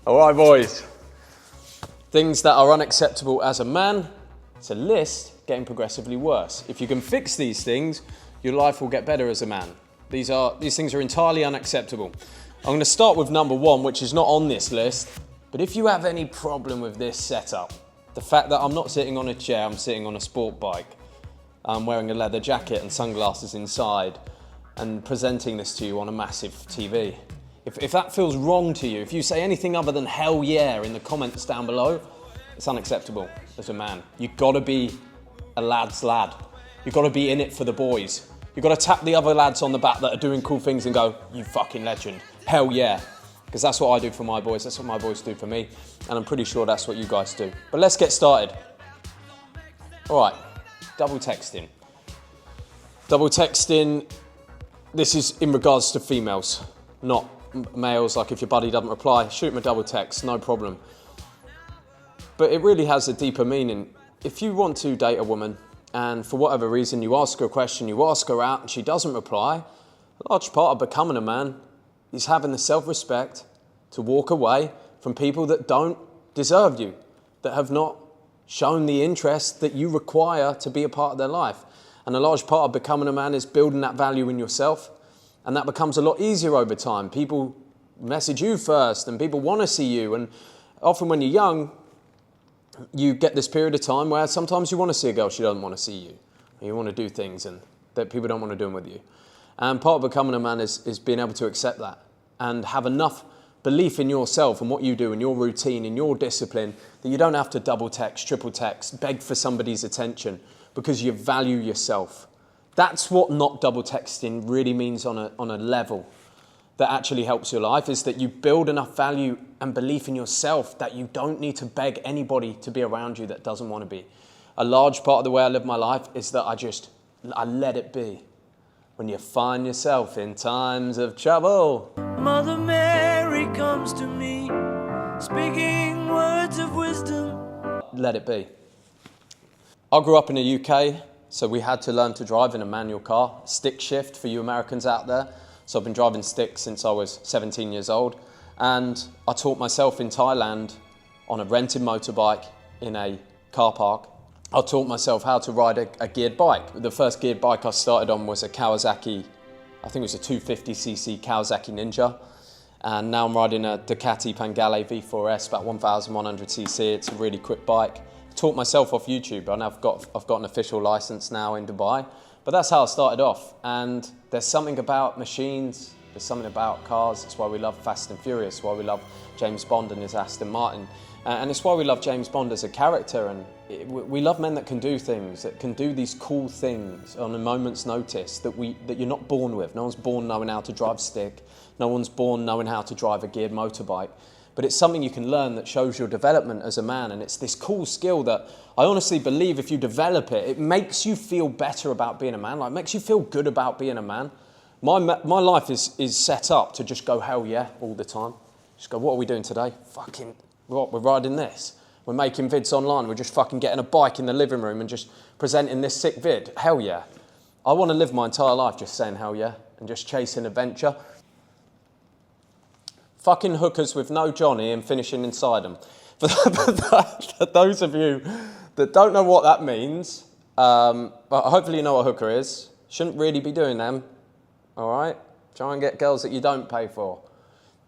All right, boys. Things that are unacceptable as a man. It's a list getting progressively worse. If you can fix these things, your life will get better as a man. These things are entirely unacceptable. I'm going to start with number one, which is not on this list. But if you have any problem with this setup, the fact that I'm not sitting on a chair, I'm sitting on a sport bike. I'm wearing a leather jacket and sunglasses inside and presenting this to you on a massive TV. If that feels wrong to you, if you say anything other than hell yeah in the comments down below, it's unacceptable as a man. You've got to be a lad's lad. You've got to be in it for the boys. You've got to tap the other lads on the back that are doing cool things and go, you fucking legend, hell yeah. Because that's what I do for my boys, that's what my boys do for me, and I'm pretty sure that's what you guys do. But let's get started. All right, double texting. Double texting, this is in regards to females, not males. Like if your buddy doesn't reply, shoot him a double text, no problem. But it really has a deeper meaning. If you want to date a woman and for whatever reason you ask her a question, you ask her out and she doesn't reply, a large part of becoming a man is having the self-respect to walk away from people that don't deserve you, that have not shown the interest that you require to be a part of their life. And a large part of becoming a man is building that value in yourself. And that becomes a lot easier over time. People message you first and people want to see you. And often when you're young, you get this period of time where sometimes you want to see a girl, she doesn't want to see you. And you want to do things and that people don't want to do them with you. And part of becoming a man is being able to accept that and have enough belief in yourself and what you do and your routine and your discipline that you don't have to double text, triple text, beg for somebody's attention because you value yourself. That's what not double texting really means on a level that actually helps your life, is that you build enough value and belief in yourself that you don't need to beg anybody to be around you that doesn't want to be. A large part of the way I live my life is that I let it be. When you find yourself in times of trouble, Mother Mary comes to me, speaking words of wisdom. Let it be. I grew up in the UK, so we had to learn to drive in a manual car, stick shift for you Americans out there. So I've been driving stick since I was 17 years old. And I taught myself in Thailand on a rented motorbike in a car park. I taught myself how to ride a geared bike. The first geared bike I started on was a Kawasaki, I think it was a 250cc Kawasaki Ninja. And now I'm riding a Ducati Panigale V4S, about 1,100cc. It's a really quick bike. I taught myself off YouTube, and I've got an official license now in Dubai. But that's how I started off. And there's something about machines, there's something about cars. It's why we love Fast and Furious, why we love James Bond and his Aston Martin. And it's why we love James Bond as a character. And we love men that can do things, that can do these cool things on a moment's notice that you're not born with. No one's born knowing how to drive stick. No one's born knowing how to drive a geared motorbike. But it's something you can learn that shows your development as a man. And it's this cool skill that I honestly believe if you develop it, it makes you feel better about being a man. Like, it makes you feel good about being a man. My life is set up to just go hell yeah all the time. Just go, what are we doing today? Fucking, what, we're riding this. We're making vids online. We're just fucking getting a bike in the living room and just presenting this sick vid. Hell yeah. I want to live my entire life just saying hell yeah and just chasing adventure. Fucking hookers with no Johnny and finishing inside them. For those of you that don't know what that means, but hopefully you know what a hooker is. Shouldn't really be doing them, all right? Try and get girls that you don't pay for.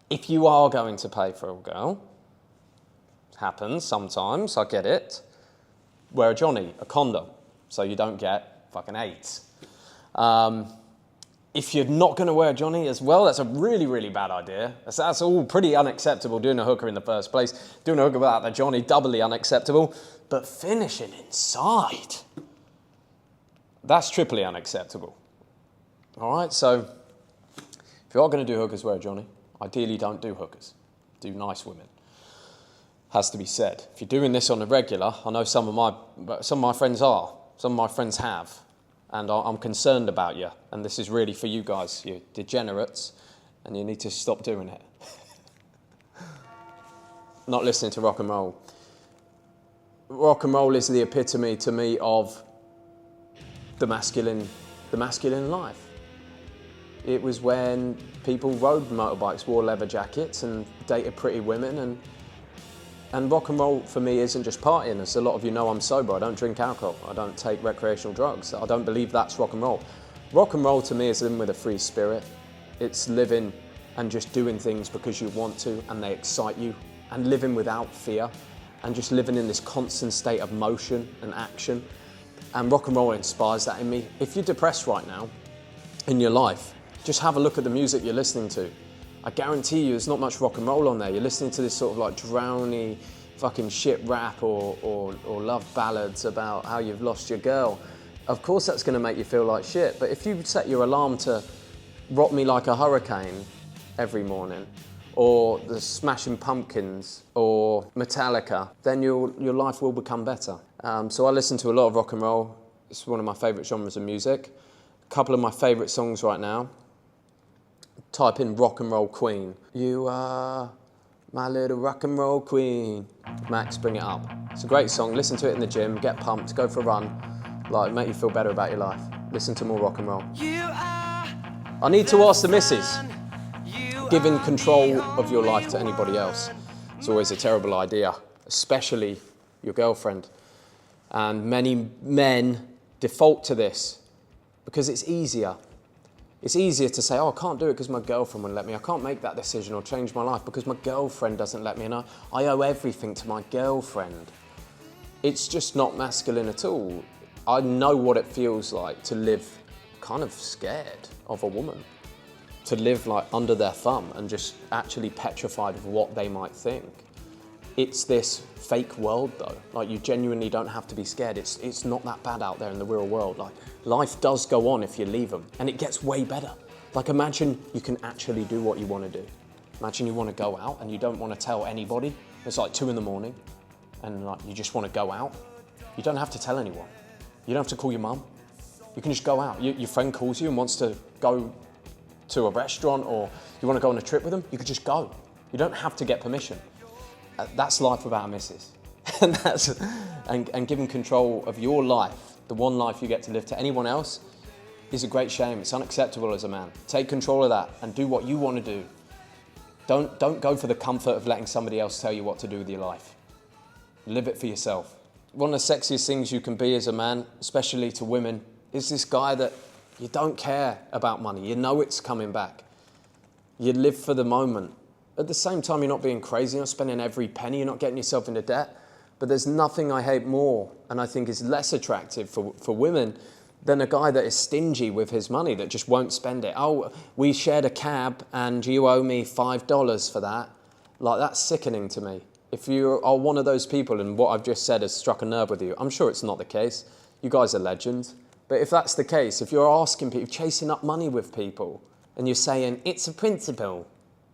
If you are going to pay for a girl, it happens sometimes, I get it. Wear a Johnny, a condom, so you don't get fucking AIDS. If you're not going to wear a Johnny as well, that's a really, really bad idea. That's all pretty unacceptable, doing a hooker in the first place. Doing a hooker without the Johnny, doubly unacceptable. But finishing inside, that's triply unacceptable. All right, so if you are going to do hookers, wear a Johnny. Ideally, don't do hookers. Do nice women. Has to be said. If you're doing this on a regular, I know some of my friends are. Some of my friends have. And I'm concerned about you. And this is really for you guys, you degenerates, and you need to stop doing it. Not listening to rock and roll. Rock and roll is the epitome to me of the masculine life. It was when people rode motorbikes, wore leather jackets and dated pretty women. And rock and roll for me isn't just partying. As a lot of you know, I'm sober. I don't drink alcohol. I don't take recreational drugs. I don't believe that's rock and roll. Rock and roll to me is living with a free spirit. It's living and just doing things because you want to and they excite you, and living without fear and just living in this constant state of motion and action. And rock and roll inspires that in me. If you're depressed right now in your life, just have a look at the music you're listening to. I guarantee you there's not much rock and roll on there. You're listening to this sort of like drowny fucking shit rap or love ballads about how you've lost your girl. Of course that's gonna make you feel like shit, but if you set your alarm to Rock Me Like a Hurricane every morning, or the Smashing Pumpkins, or Metallica, then your life will become better. So I listen to a lot of rock and roll. It's one of my favourite genres of music. A couple of my favourite songs right now. Type in rock and roll queen. You are my little rock and roll queen. Max, bring it up. It's a great song. Listen to it in the gym, get pumped, go for a run. Like, make you feel better about your life. Listen to more rock and roll. I need to ask the missus. Giving control of your life to anybody else is always a terrible idea, especially your girlfriend. And many men default to this because it's easier. It's easier to say, oh, I can't do it because my girlfriend wouldn't let me. I can't make that decision or change my life because my girlfriend doesn't let me, and I owe everything to my girlfriend. It's just not masculine at all. I know what it feels like to live kind of scared of a woman, to live like under their thumb and just actually petrified of what they might think. It's this fake world though. Like, you genuinely don't have to be scared. It's not that bad out there in the real world. Like, life does go on if you leave them, and it gets way better. Like, imagine you can actually do what you want to do. Imagine you want to go out and you don't want to tell anybody. It's like 2 a.m. and like you just want to go out. You don't have to tell anyone. You don't have to call your mum. You can just go out. Your friend calls you and wants to go to a restaurant, or you want to go on a trip with them, you could just go. You don't have to get permission. That's life without a missus. and giving control of your life, the one life you get to live, to anyone else is a great shame. It's unacceptable as a man. Take control of that and do what you want to do. Don't go for the comfort of letting somebody else tell you what to do with your life. Live it for yourself. One of the sexiest things you can be as a man, especially to women, is this guy that you don't care about money. You know it's coming back. You live for the moment. At the same time, you're not being crazy. You're not spending every penny. You're not getting yourself into debt. But there's nothing I hate more, and I think is less attractive for women, than a guy that is stingy with his money, that just won't spend it. Oh, we shared a cab and you owe me $5 for that. Like, that's sickening to me. If you are one of those people and what I've just said has struck a nerve with you, I'm sure it's not the case. You guys are legends. But if that's the case, if you're asking people, chasing up money with people, and you're saying, it's a principle,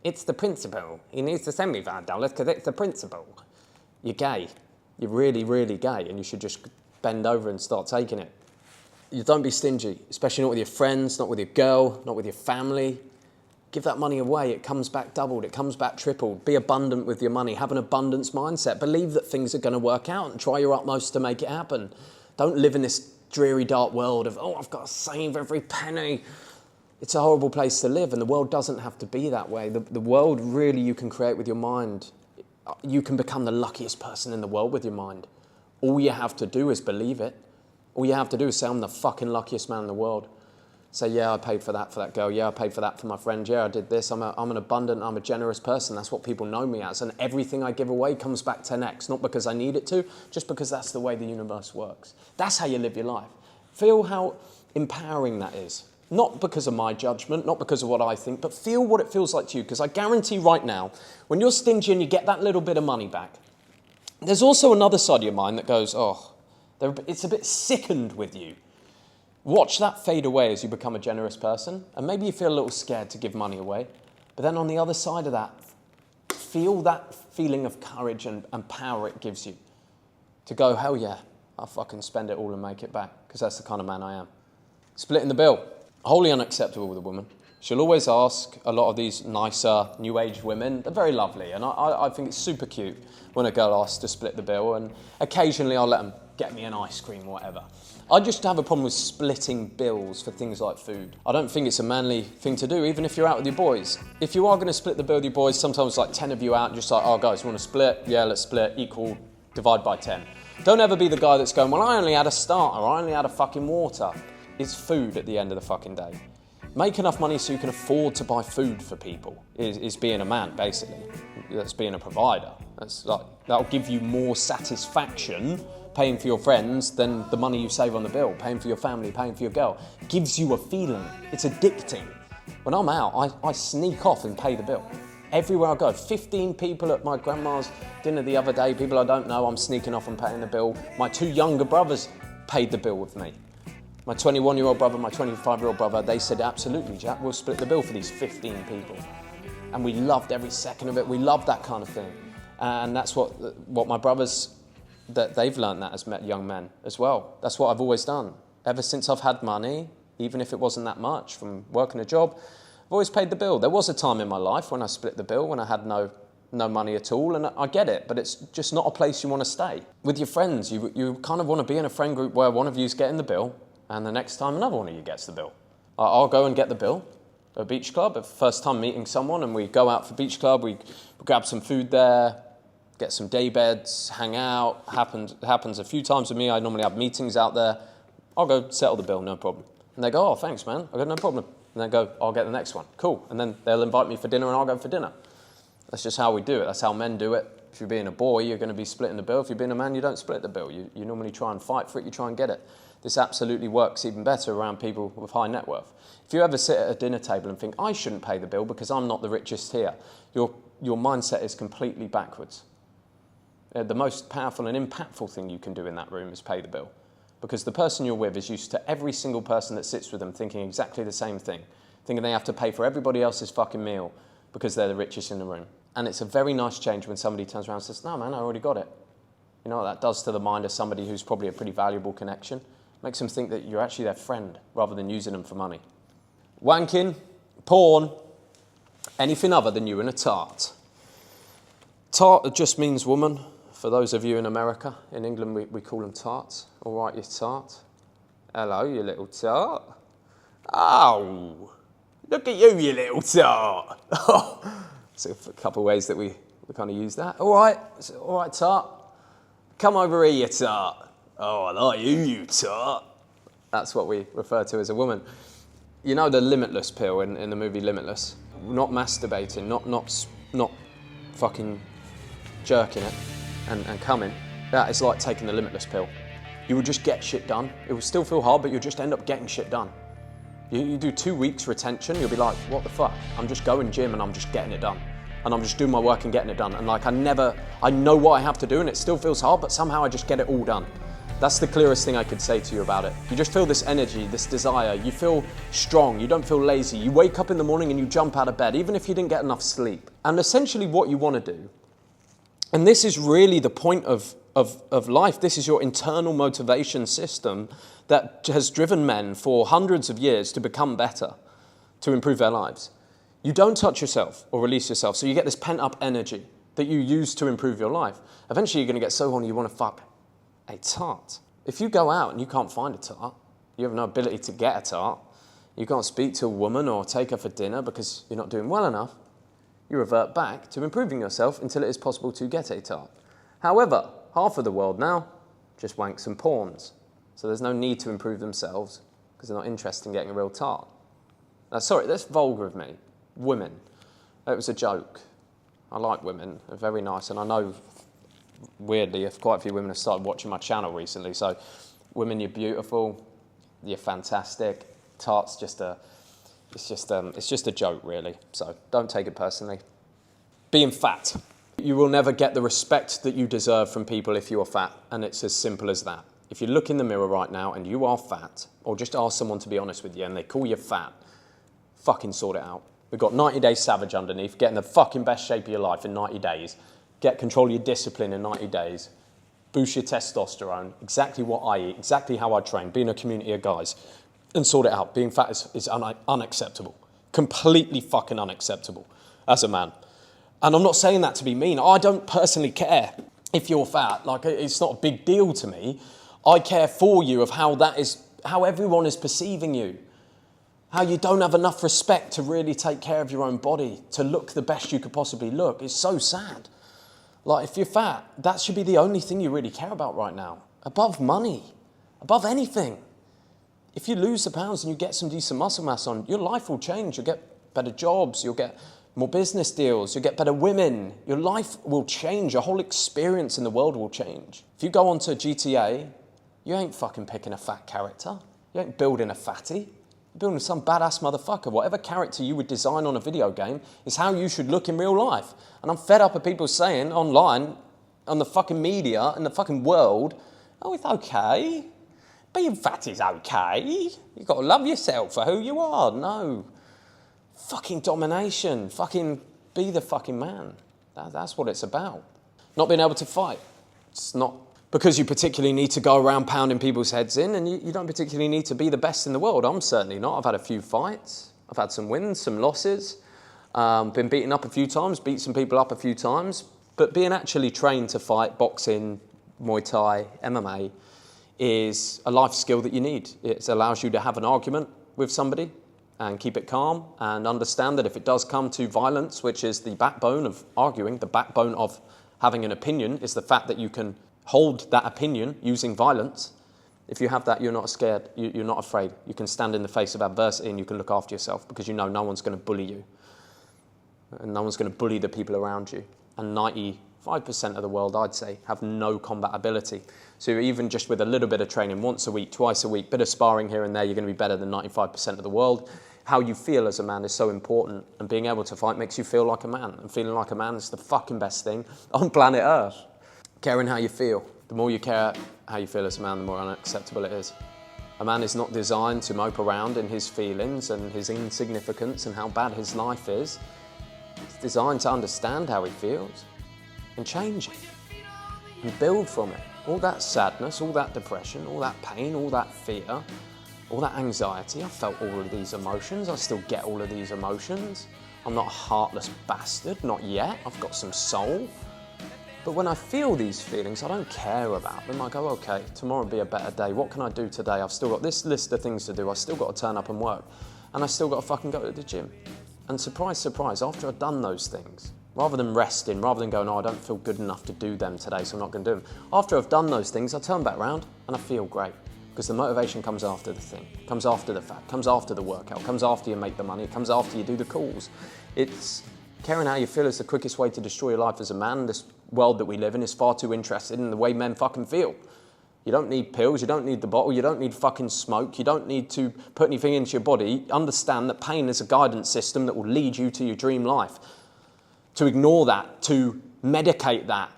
it's the principle, he needs to send me $5 because it's the principle, you're gay. You're really, really gay, and you should just bend over and start taking it. You don't be stingy, especially not with your friends, not with your girl, not with your family. Give that money away. It comes back doubled. It comes back tripled. Be abundant with your money. Have an abundance mindset. Believe that things are going to work out and try your utmost to make it happen. Don't live in this dreary, dark world of, oh, I've got to save every penny. It's a horrible place to live, and the world doesn't have to be that way. The world really you can create with your mind. You can become the luckiest person in the world with your mind. All you have to do is believe it. All you have to do is say, I'm the fucking luckiest man in the world. Say, yeah, I paid for that girl. Yeah, I paid for that for my friend. Yeah, I did this. I'm an abundant, I'm a generous person. That's what people know me as. And everything I give away comes back 10x. Not because I need it to, just because that's the way the universe works. That's how you live your life. Feel how empowering that is. Not because of my judgment, not because of what I think, but feel what it feels like to you. Because I guarantee right now, when you're stingy and you get that little bit of money back, there's also another side of your mind that goes, oh, it's a bit sickened with you. Watch that fade away as you become a generous person, and maybe you feel a little scared to give money away. But then on the other side of that, feel that feeling of courage and power it gives you to go, hell yeah, I'll fucking spend it all and make it back, because that's the kind of man I am. Splitting the bill. Wholly unacceptable with a woman. She'll always ask a lot of these nicer new age women. They're very lovely, and I think it's super cute when a girl asks to split the bill, and occasionally I'll let them get me an ice cream or whatever. I just have a problem with splitting bills for things like food. I don't think it's a manly thing to do, even if you're out with your boys. If you are going to split the bill with your boys, sometimes like 10 of you out and just like, oh guys, you want to split? Yeah, let's split, equal, divide by 10. Don't ever be the guy that's going, well, I only had a starter, I only had a fucking water. It's food at the end of the fucking day. Make enough money so you can afford to buy food for people is being a man, basically. That's being a provider. That'll give you more satisfaction paying for your friends than the money you save on the bill, paying for your family, paying for your girl. It gives you a feeling. It's addicting. When I'm out, I sneak off and pay the bill. Everywhere I go, 15 people at my grandma's dinner the other day, people I don't know, I'm sneaking off and paying the bill. My 2 younger brothers paid the bill with me. My 21-year-old brother, my 25-year-old brother, they said, absolutely, Jack, we'll split the bill for these 15 people. And we loved every second of it. We loved that kind of thing. And that's what my brothers, that they've learned that as young men as well. That's what I've always done. Ever since I've had money, even if it wasn't that much from working a job, I've always paid the bill. There was a time in my life when I split the bill, when I had no money at all, and I get it, but it's just not a place you want to stay. With your friends, you kind of want to be in a friend group where one of you's getting the bill, and the next time another one of you gets the bill. I'll go and get the bill at a beach club, first time meeting someone, and we go out for beach club, we grab some food there, get some day beds, hang out. Happens a few times with me. I normally have meetings out there. I'll go settle the bill, no problem. And they go, oh, thanks, man. I got no problem. And they go, I'll get the next one. Cool. And then they'll invite me for dinner and I'll go for dinner. That's just how we do it. That's how men do it. If you're being a boy, you're going to be splitting the bill. If you're being a man, you don't split the bill. You normally try and fight for it. You try and get it. This absolutely works even better around people with high net worth. If you ever sit at a dinner table and think, I shouldn't pay the bill because I'm not the richest here, your mindset is completely backwards. The most powerful and impactful thing you can do in that room is pay the bill. Because the person you're with is used to every single person that sits with them thinking exactly the same thing, thinking they have to pay for everybody else's fucking meal because they're the richest in the room. And it's a very nice change when somebody turns around and says, no, man, I already got it. You know what that does to the mind of somebody who's probably a pretty valuable connection? Makes them think that you're actually their friend rather than using them for money. Wanking, porn, anything other than you in a tart. Tart just means woman. For those of you in America, in England, we call them tarts. All right, you tart. Hello, you little tart. Oh, look at you, you little tart. So a couple of ways that we kind of use that. All right, tart. Come over here, you tart. Oh, I like you tart. That's what we refer to as a woman. You know the Limitless pill in the movie Limitless? Not masturbating, not fucking jerking it and coming. That is like taking the Limitless pill. You will just get shit done. It will still feel hard, but you'll just end up getting shit done. You do 2 weeks retention, you'll be like, what the fuck? I'm just going gym and I'm just getting it done. And I'm just doing my work and getting it done. And like I know what I have to do and it still feels hard, but somehow I just get it all done. That's the clearest thing I could say to you about it. You just feel this energy, this desire. You feel strong. You don't feel lazy. You wake up in the morning and you jump out of bed, even if you didn't get enough sleep. And essentially what you want to do, and this is really the point of life, this is your internal motivation system that has driven men for hundreds of years to become better, to improve their lives. You don't touch yourself or release yourself, so you get this pent-up energy that you use to improve your life. Eventually you're going to get so horny you want to fuck a tart. If you go out and you can't find a tart, you have no ability to get a tart, you can't speak to a woman or take her for dinner because you're not doing well enough, you revert back to improving yourself until it is possible to get a tart. However, half of the world now just wanks and pawns, so there's no need to improve themselves because they're not interested in getting a real tart. Now, sorry, that's vulgar of me. Women. It was a joke. I like women. They're very nice, and I know weirdly, quite a few women have started watching my channel recently. So, women, you're beautiful, you're fantastic. Tart's it's just a joke, really. So don't take it personally. Being fat. You will never get the respect that you deserve from people if you are fat, and it's as simple as that. If you look in the mirror right now and you are fat, or just ask someone to be honest with you and they call you fat, fucking sort it out. We've got 90 Day Savage underneath, get in the fucking best shape of your life in 90 days. Get control of your discipline in 90 days. Boost your testosterone, exactly what I eat, exactly how I train, be in a community of guys, and sort it out. Being fat is unacceptable. Completely fucking unacceptable as a man. And I'm not saying that to be mean. I don't personally care if you're fat. Like, it's not a big deal to me. I care for you of how everyone is perceiving you. How you don't have enough respect to really take care of your own body, to look the best you could possibly look. It's so sad. Like, if you're fat, that should be the only thing you really care about right now. Above money, above anything. If you lose the pounds and you get some decent muscle mass on, your life will change. You'll get better jobs, you'll get more business deals, you'll get better women. Your life will change, your whole experience in the world will change. If you go onto GTA, you ain't fucking picking a fat character. You ain't building a fatty. You're building some badass motherfucker. Whatever character you would design on a video game is how you should look in real life. And I'm fed up of people saying online, on the fucking media, in the fucking world, oh, it's okay. Being fat is okay. You've got to love yourself for who you are. No. Fucking domination. Fucking be the fucking man. That's what it's about. Not being able to fight. It's not because you particularly need to go around pounding people's heads in, and you don't particularly need to be the best in the world. I'm certainly not. I've had a few fights. I've had some wins, some losses. Been beaten up a few times, beat some people up a few times. But being actually trained to fight, boxing, Muay Thai, MMA, is a life skill that you need. It allows you to have an argument with somebody and keep it calm and understand that if it does come to violence, which is the backbone of arguing, the backbone of having an opinion is the fact that you can hold that opinion using violence. If you have that, you're not scared, you're not afraid. You can stand in the face of adversity and you can look after yourself because you know no one's going to bully you. And no one's going to bully the people around you. And 95% of the world, I'd say, have no combat ability. So even just with a little bit of training, once a week, twice a week, bit of sparring here and there, you're going to be better than 95% of the world. How you feel as a man is so important, and being able to fight makes you feel like a man. And feeling like a man is the fucking best thing on planet Earth. Caring how you feel. The more you care how you feel as a man, the more unacceptable it is. A man is not designed to mope around in his feelings and his insignificance and how bad his life is. It's designed to understand how he feels and change it and build from it. All that sadness, all that depression, all that pain, all that fear, all that anxiety. I felt all of these emotions. I still get all of these emotions. I'm not a heartless bastard, not yet. I've got some soul. But when I feel these feelings, I don't care about them. I go, okay, tomorrow will be a better day. What can I do today? I've still got this list of things to do. I've still got to turn up and work. And I still got to fucking go to the gym. And surprise, surprise, after I've done those things, rather than resting, rather than going, oh, I don't feel good enough to do them today, so I'm not going to do them. After I've done those things, I turn back around and I feel great. Because the motivation comes after the thing, comes after the fact, comes after the workout, comes after you make the money, comes after you do the calls. It's caring how you feel is the quickest way to destroy your life as a man. This world that we live in is far too interested in the way men fucking feel. You don't need pills, you don't need the bottle, you don't need fucking smoke, you don't need to put anything into your body. Understand that pain is a guidance system that will lead you to your dream life. To ignore that, to medicate that,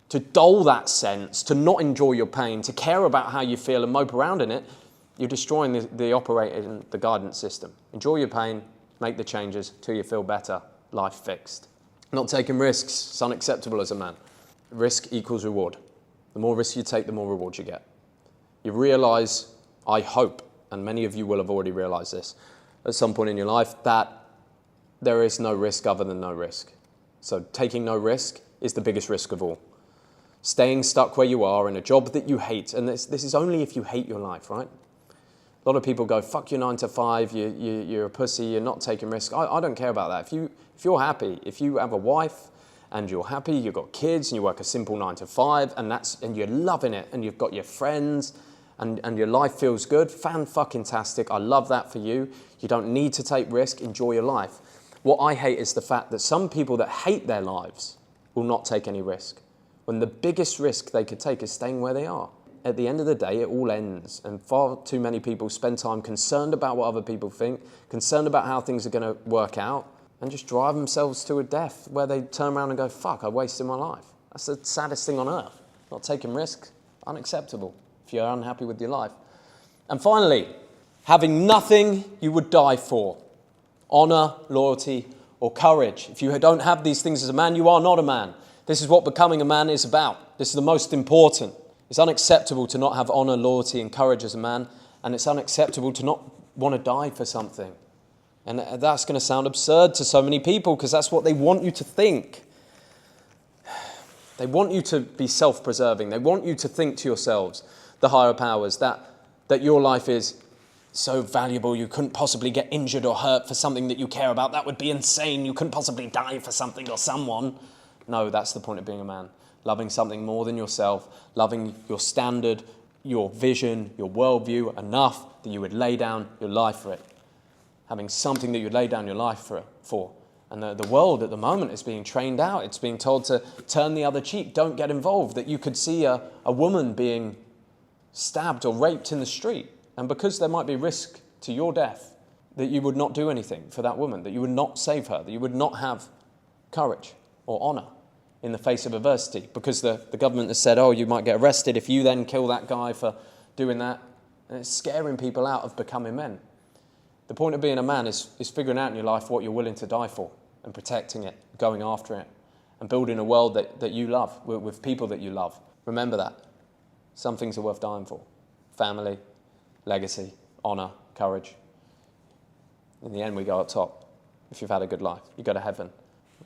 to dull that sense, to not enjoy your pain, to care about how you feel and mope around in it, you're destroying the guidance system. Enjoy your pain, make the changes till you feel better, life fixed. Not taking risks, it's unacceptable as a man. Risk equals reward. The more risk you take, the more reward you get. You realise, I hope, and many of you will have already realised this, at some point in your life, that there is no risk other than no risk. So taking no risk is the biggest risk of all. Staying stuck where you are in a job that you hate, and this is only if you hate your life, right? A lot of people go, fuck your 9 to 5, you're a pussy, you're not taking risks. I don't care about that. If you're happy, if you have a wife and you're happy, you've got kids and you work a simple 9 to 5 and you're loving it and you've got your friends and your life feels good, fan-fucking-tastic. I love that for you. You don't need to take risk, enjoy your life. What I hate is the fact that some people that hate their lives will not take any risk, when the biggest risk they could take is staying where they are. At the end of the day, it all ends, and far too many people spend time concerned about what other people think, concerned about how things are going to work out, and just drive themselves to a death where they turn around and go, fuck, I wasted my life. That's the saddest thing on earth. Not taking risks, unacceptable if you're unhappy with your life. And finally, having nothing you would die for. Honour, loyalty, or courage. If you don't have these things as a man, you are not a man. This is what becoming a man is about. This is the most important. It's unacceptable to not have honour, loyalty, and courage as a man, and it's unacceptable to not want to die for something. And that's going to sound absurd to so many people because that's what they want you to think. They want you to be self-preserving. They want you to think to yourselves, the higher powers, that your life is so valuable you couldn't possibly get injured or hurt for something that you care about. That would be insane. You couldn't possibly die for something or someone. No, that's the point of being a man. Loving something more than yourself, loving your standard, your vision, your worldview enough that you would lay down your life for it. Having something that you'd lay down your life for. And the world at the moment is being trained out. It's being told to turn the other cheek, don't get involved. That you could see a woman being stabbed or raped in the street. And because there might be risk to your death, that you would not do anything for that woman, that you would not save her, that you would not have courage or honour in the face of adversity. Because the government has said, oh, you might get arrested if you then kill that guy for doing that. And it's scaring people out of becoming men. The point of being a man is figuring out in your life what you're willing to die for and protecting it, going after it, and building a world that you love, with people that you love. Remember that. Some things are worth dying for. Family, legacy, honour, courage. In the end, we go up top. If you've had a good life, you go to heaven.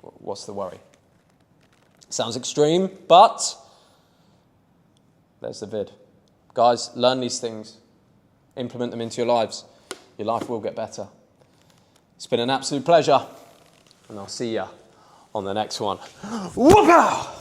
What's the worry? Sounds extreme, but there's the vid. Guys, learn these things. Implement them into your lives. Your life will get better. It's been an absolute pleasure, and I'll see you on the next one. Whoop-ow!